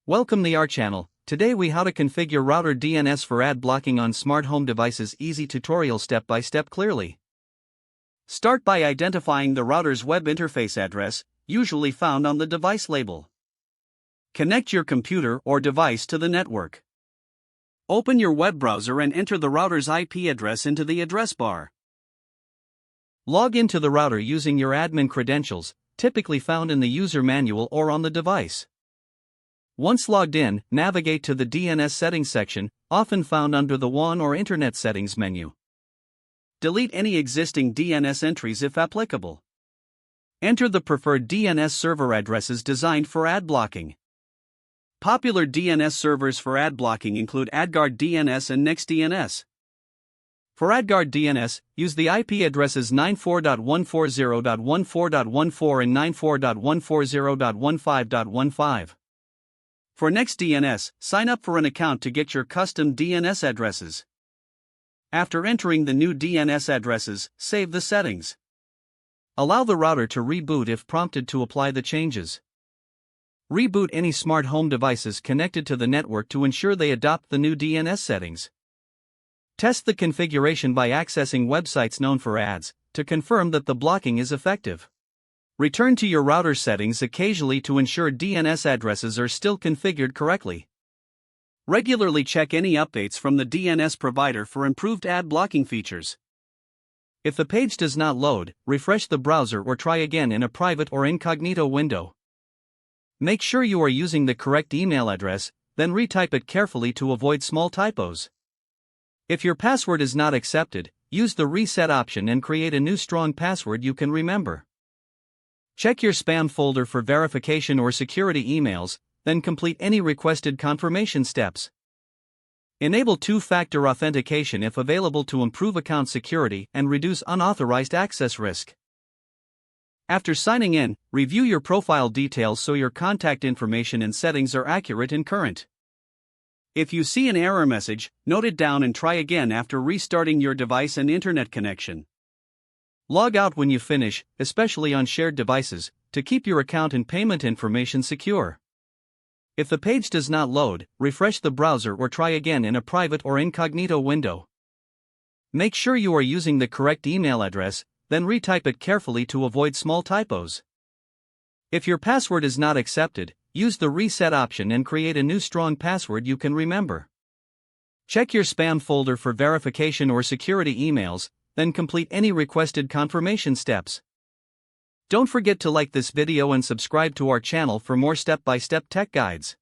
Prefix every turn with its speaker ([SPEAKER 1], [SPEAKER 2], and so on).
[SPEAKER 1] Welcome to our channel. Today we how to configure router DNS for ad blocking on smart home devices. Easy tutorial step by step clearly. Start by identifying the router's web interface address, usually found on the device label. Connect your computer or device to the network. Open your web browser and enter the router's IP address into the address bar. Log into the router using your admin credentials, typically found in the user manual or on the device. Once logged in, navigate to the DNS settings section, often found under the WAN or Internet settings menu. Delete any existing DNS entries if applicable. Enter the preferred DNS server addresses designed for ad blocking. Popular DNS servers for ad blocking include AdGuard DNS and NextDNS. For AdGuard DNS, use the IP addresses 94.140.14.14 and 94.140.15.15. For NextDNS, sign up for an account to get your custom DNS addresses. After entering the new DNS addresses, save the settings. Allow the router to reboot if prompted to apply the changes. Reboot any smart home devices connected to the network to ensure they adopt the new DNS settings. Test the configuration by accessing websites known for ads, to confirm that the blocking is effective. Return to your router settings occasionally to ensure DNS addresses are still configured correctly. Regularly check any updates from the DNS provider for improved ad blocking features. If the page does not load, refresh the browser or try again in a private or incognito window. Make sure you are using the correct email address, then retype it carefully to avoid small typos. If your password is not accepted, use the reset option and create a new strong password you can remember. Check your spam folder for verification or security emails, then complete any requested confirmation steps. Enable two-factor authentication if available to improve account security and reduce unauthorized access risk. After signing in, review your profile details so your contact information and settings are accurate and current. If you see an error message, note it down and try again after restarting your device and internet connection. Log out when you finish, especially on shared devices, to keep your account and payment information secure. If the page does not load, refresh the browser or try again in a private or incognito window. Make sure you are using the correct email address, then retype it carefully to avoid small typos. If your password is not accepted, use the reset option and create a new strong password you can remember. Check your spam folder for verification or security emails, then complete any requested confirmation steps. Don't forget to like this video and subscribe to our channel for more step-by-step tech guides.